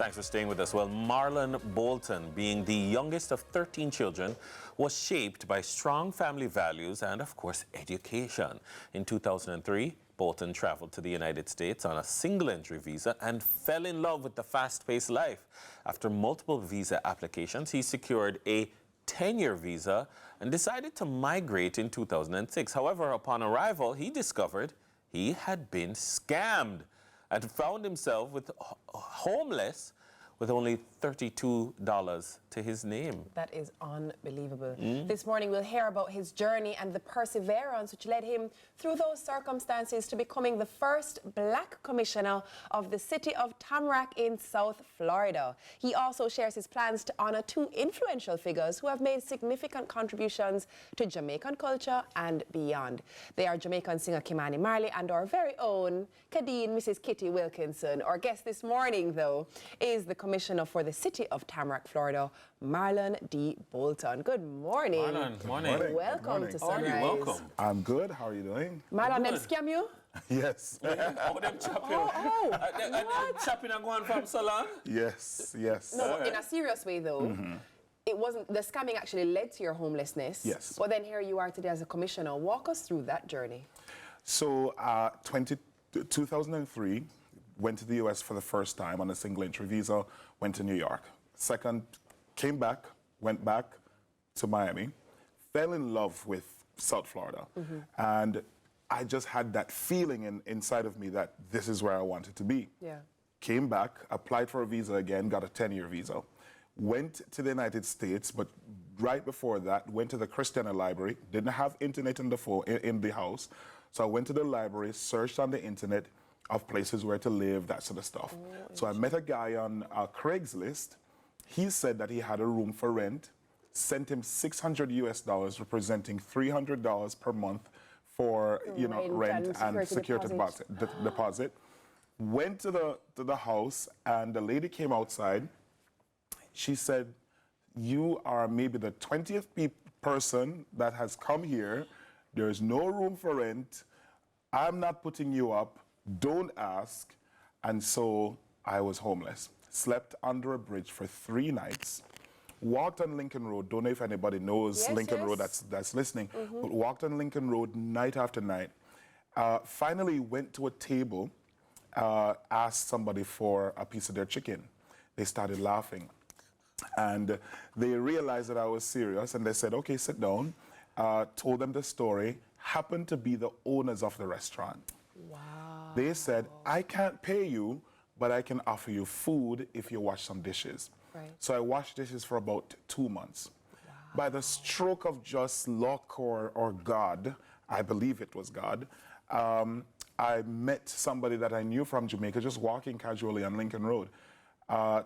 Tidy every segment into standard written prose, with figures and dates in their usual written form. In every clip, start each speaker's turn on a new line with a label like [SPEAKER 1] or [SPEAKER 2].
[SPEAKER 1] Thanks for staying with us. Well, Marlon Bolton, being the youngest of 13 children, was shaped by strong family values and, of course, education. In 2003, Bolton traveled to the United States on a single-entry visa and fell in love with the fast-paced life. After multiple visa applications, he secured a 10-year visa and decided to migrate in 2006. However, upon arrival, he discovered he had been scammed and found himself homeless with only $32 to his name.
[SPEAKER 2] That is unbelievable. This morning we'll hear about his journey and the perseverance which led him through those circumstances to becoming the first black commissioner of the city of Tamarack in South Florida. He also shares his plans to honor two influential figures who have made significant contributions to Jamaican culture and beyond. They are Jamaican singer Kimani Marley and our very own Khadine Mrs. Kitty Wilkinson. Our guest this morning, though, is the Commissioner for the City of Tamarack, Florida, Marlon D. Bolton. Good morning.
[SPEAKER 1] Marlon, morning.
[SPEAKER 2] Welcome to Sunrise.
[SPEAKER 1] How are you? Welcome.
[SPEAKER 3] I'm good. How are you doing?
[SPEAKER 2] Marlon, them scam you?
[SPEAKER 3] Yes.
[SPEAKER 1] Oh, them chopping.
[SPEAKER 2] What?
[SPEAKER 1] Chopping and going from salon?
[SPEAKER 3] Yes, yes.
[SPEAKER 2] No, but in a serious way, though. It wasn't, the scamming actually led to your homelessness.
[SPEAKER 3] Yes.
[SPEAKER 2] But then here you are today as a commissioner. Walk us through that journey.
[SPEAKER 3] So, 2003, went to the U.S. for the first time on a single-entry visa, went to New York. Second, came back, went back to Miami, fell in love with South Florida. And I just had that feeling inside of me that this is where I wanted to be.
[SPEAKER 2] Yeah.
[SPEAKER 3] Came back, applied for a visa again, got a 10-year visa. Went to the United States, but right before that, went to the Christiana Library. Didn't have internet in the house. So I went to the library, searched on the internet of places where to live, that sort of stuff. So I met a guy on Craigslist. He said that he had a room for rent, sent him $600 US, representing $300 per month for rent and security deposit. Went to the house, and the lady came outside. She said, "You are maybe the 20th person that has come here. There's no room for rent. I'm not putting you up. Don't ask." And so I was homeless. Slept under a bridge for 3 nights. Walked on Lincoln Road. Don't know if anybody knows Lincoln Road that's listening. But walked on Lincoln Road night after night. Finally went to a table, asked somebody for a piece of their chicken. They started laughing. And they realized that I was serious, and they said, "Okay, sit down." Told them the story. Happened to be the owners of the restaurant.
[SPEAKER 2] Wow.
[SPEAKER 3] They said, "I can't pay you, but I can offer you food if you wash some dishes."
[SPEAKER 2] Right.
[SPEAKER 3] So I washed dishes for about 2 months. Wow. By the stroke of just luck or God, I believe it was God, I met somebody that I knew from Jamaica, just walking casually on Lincoln Road.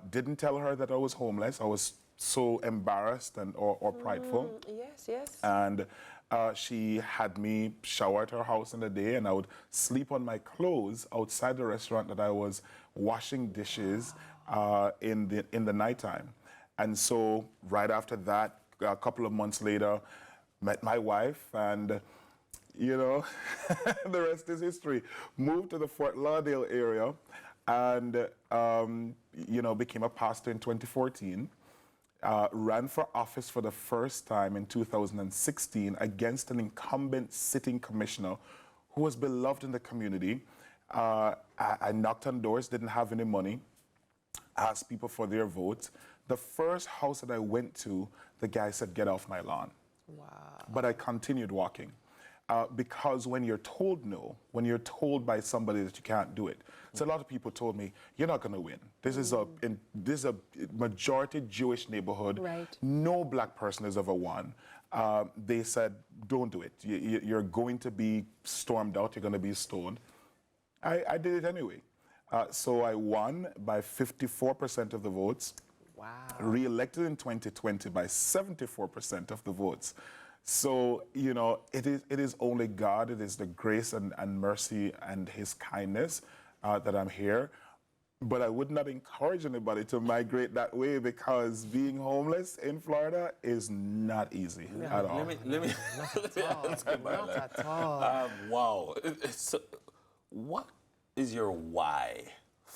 [SPEAKER 3] Didn't tell her that I was homeless. I was so embarrassed or prideful.
[SPEAKER 2] Yes, yes.
[SPEAKER 3] And she had me shower at her house in the day, and I would sleep on my clothes outside the restaurant that I was washing dishes in the nighttime. And so right after that, a couple of months later, met my wife, and the rest is history. Moved to the Fort Lauderdale area, and became a pastor in 2014. Ran for office for the first time in 2016 against an incumbent sitting commissioner who was beloved in the community. I knocked on doors, didn't have any money, asked people for their votes. The first house that I went to, the guy said, "Get off my lawn."
[SPEAKER 2] Wow.
[SPEAKER 3] But I continued walking. Because when you're told no, when you're told by somebody that you can't do it, so a lot of people told me, "You're not going to win. This is a majority Jewish neighborhood.
[SPEAKER 2] Right.
[SPEAKER 3] No black person has ever won." They said, "Don't do it. You're going to be stormed out. You're going to be stoned." I did it anyway. So I won by 54% of the votes.
[SPEAKER 2] Wow.
[SPEAKER 3] Re-elected in 2020 by 74% of the votes. So, it is only God, it is the grace and mercy and his kindness that I'm here. But I would not encourage anybody to migrate that way, because being homeless in Florida is not easy at all.
[SPEAKER 1] Let me ask you,
[SPEAKER 2] Not at all.
[SPEAKER 1] wow. So, what is your why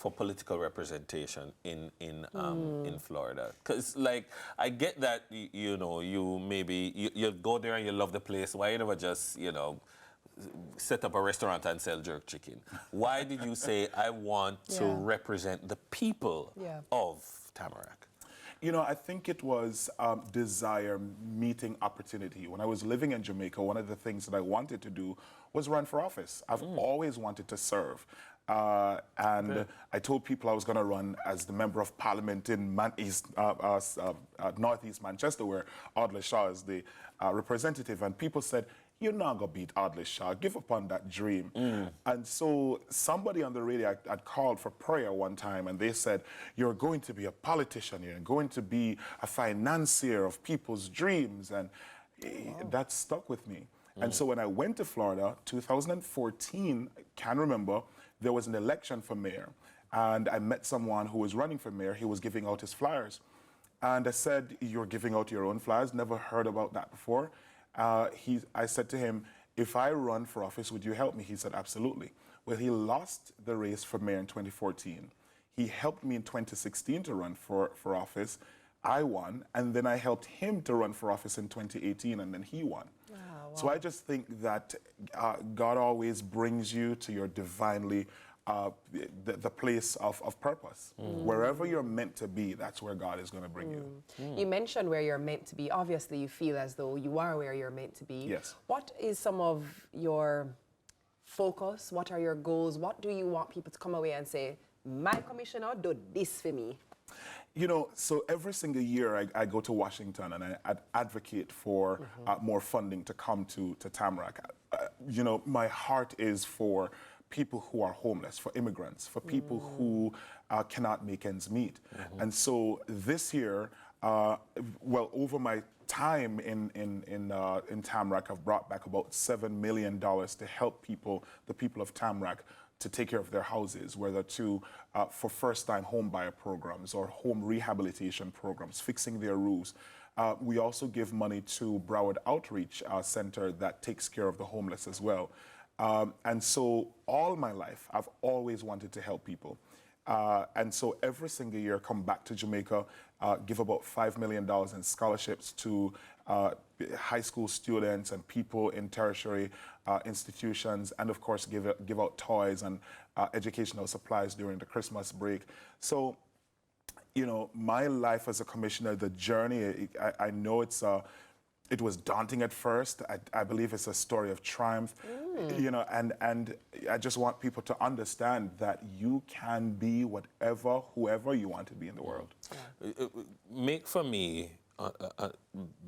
[SPEAKER 1] for political representation in Florida? Because like I get that you know you go there and you love the place. Why you never just set up a restaurant and sell jerk chicken? Why did you say I want to represent the people of Tamarack?
[SPEAKER 3] You know, I think it was desire meeting opportunity. When I was living in Jamaica, one of the things that I wanted to do was run for office. I've always wanted to serve. And I told people I was going to run as the Member of Parliament in Northeast Manchester, where Audley Shaw is the representative. And people said, "You're not going to beat Audley Shaw. Give up on that dream." And so somebody on the radio had called for prayer one time, and they said, "You're going to be a politician. You're going to be a financier of people's dreams." And that stuck with me. And so when I went to Florida, 2014, I can remember, there was an election for mayor. And I met someone who was running for mayor. He was giving out his flyers. And I said, "You're giving out your own flyers? Never heard about that before." I said to him, "If I run for office, would you help me?" He said, "Absolutely." Well, he lost the race for mayor in 2014. He helped me in 2016 to run for office. I won, and then I helped him to run for office in 2018, and then he won. Wow. So I just think that God always brings you to your divinely, the place of purpose. Wherever you're meant to be, that's where God is going to bring you.
[SPEAKER 2] You mentioned where you're meant to be. Obviously, you feel as though you are where you're meant to be.
[SPEAKER 3] Yes.
[SPEAKER 2] What is some of your focus? What are your goals? What do you want people to come away and say, "My commissioner do this for me"?
[SPEAKER 3] You know, so every single year I go to Washington and I advocate for more funding to come to Tamarack. You know, my heart is for people who are homeless, for immigrants, for people who cannot make ends meet. And so this year, well, over my time in Tamarack, I've brought back about $7 million to help the people of Tamarack, to take care of their houses, whether for first-time home buyer programs or home rehabilitation programs, fixing their roofs. We also give money to Broward Outreach Center that takes care of the homeless as well. And so all my life, I've always wanted to help people. And so every single year, come back to Jamaica, give about $5 million in scholarships to high school students and people in tertiary institutions, and of course give out toys and educational supplies during the Christmas break. So, you know, my life as a commissioner, the journey, I know it was daunting at first. I believe it's a story of triumph, you know, and I just want people to understand that you can be whoever you want to be in the world.
[SPEAKER 1] Make for me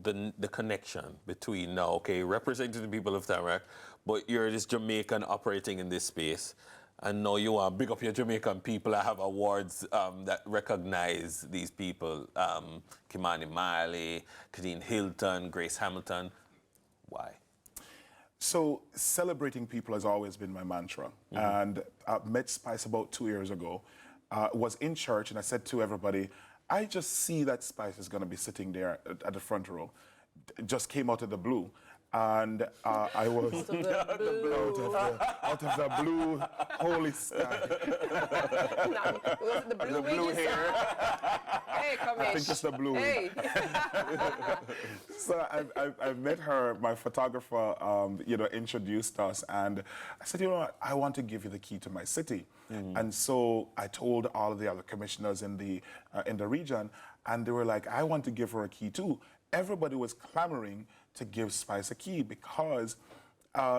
[SPEAKER 1] the connection between now, okay, representing the people of Tamarack, but you're this Jamaican operating in this space, and now you want to big up your Jamaican people. I have awards that recognize these people, Kimani Miley, Khadine Hylton, Grace Hamilton. Why?
[SPEAKER 3] So celebrating people has always been my mantra. And I met Spice about 2 years ago, was in church, and I said to everybody, "I just see that Spice is going to be sitting there at the front row." It just came out of the blue. And I was out of the blue, holy sky.
[SPEAKER 2] Was it the blue hair? Hey, Commish.
[SPEAKER 3] I think it's the blue.
[SPEAKER 2] Hey.
[SPEAKER 3] So I met her, my photographer, you know, introduced us, and I said, "You know what, I want to give you the key to my city." And so I told all of the other commissioners in the region, and they were like, "I want to give her a key too." Everybody was clamoring to give Spice a key because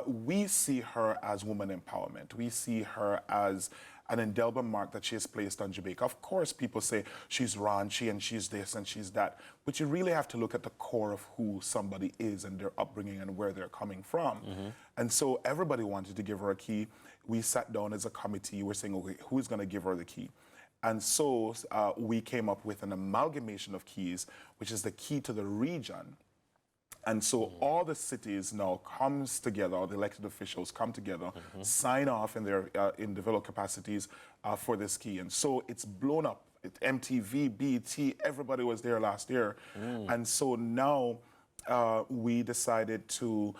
[SPEAKER 3] we see her as woman empowerment. We see her as an indelible mark that she has placed on Jamaica. Of course, people say she's raunchy and she's this and she's that, but you really have to look at the core of who somebody is and their upbringing and where they're coming from. And so everybody wanted to give her a key. We sat down as a committee. We're saying, okay, who's going to give her the key? And so we came up with an amalgamation of keys, which is the key to the region. And so all the cities now comes together, all the elected officials come together, sign off in their individual capacities for this key. And so it's blown up. MTV, BET, everybody was there last year. And so now we decided to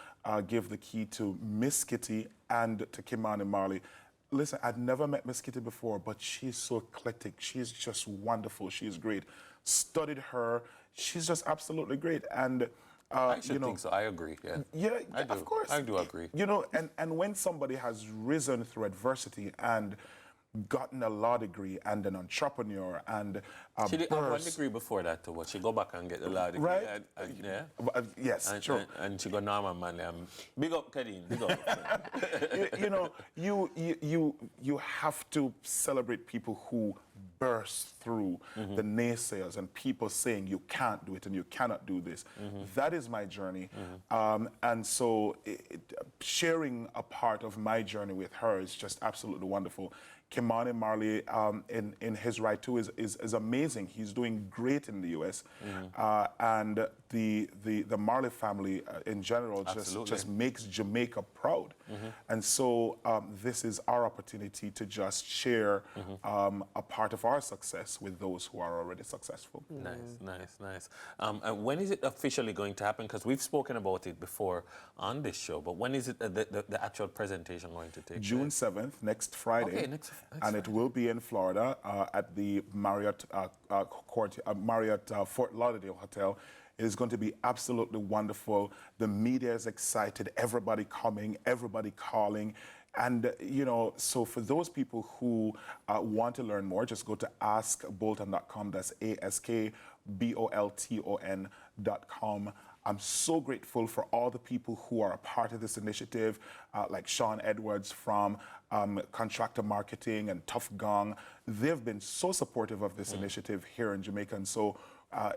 [SPEAKER 3] give the key to Miss Kitty and to Kimani Marley. Listen, I'd never met Miss Kitty before, but she's so eclectic. She's just wonderful. She's great. Studied her. She's just absolutely great. And
[SPEAKER 1] I should think so. I agree. Yeah.
[SPEAKER 3] yeah,
[SPEAKER 1] I do.
[SPEAKER 3] of course.
[SPEAKER 1] I do agree.
[SPEAKER 3] You know, and when somebody has risen through adversity and gotten a law degree and an entrepreneur and a
[SPEAKER 1] She did have one
[SPEAKER 3] burst-
[SPEAKER 1] degree before that, too, but she go back and get the law degree.
[SPEAKER 3] Right.
[SPEAKER 1] Yeah.
[SPEAKER 3] Yes, true.
[SPEAKER 1] And she go Norman Manley. Big up, Khadine. Big up.
[SPEAKER 3] You know, you have to celebrate people who burst through the naysayers and people saying you can't do it and you cannot do this. That is my journey. And so sharing a part of my journey with her is just absolutely wonderful. Kimani Marley, in his right too, is amazing. He's doing great in the U.S. And the Marley family in general just makes Jamaica proud. And so this is our opportunity to just share a part of our success with those who are already successful.
[SPEAKER 1] Nice. And when is it officially going to happen? Because we've spoken about it before on this show, but when is it the actual presentation going to take
[SPEAKER 3] June
[SPEAKER 1] place?
[SPEAKER 3] 7th, next Friday.
[SPEAKER 1] Okay, next
[SPEAKER 3] and it will be in Florida at the Marriott Fort Lauderdale Hotel. It is going to be absolutely wonderful. The media is excited. Everybody coming, everybody calling. And, you know, so for those people who want to learn more, just go to askbolton.com. That's ASKBOLTON.com. I'm so grateful for all the people who are a part of this initiative, like Sean Edwards from Contractor Marketing and Tough Gong. They've been so supportive of this initiative here in Jamaica. And so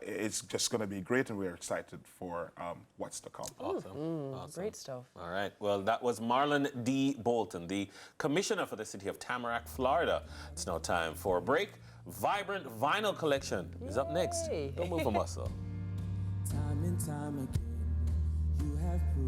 [SPEAKER 3] it's just going to be great, and we're excited for what's to come.
[SPEAKER 1] Awesome.
[SPEAKER 2] Great stuff.
[SPEAKER 1] All right. Well, that was Marlon D. Bolton, the commissioner for the city of Tamarack, Florida. It's now time for a break. Vibrant Vinyl Collection is up next. Don't move a muscle.
[SPEAKER 4] Time and time again, you have proved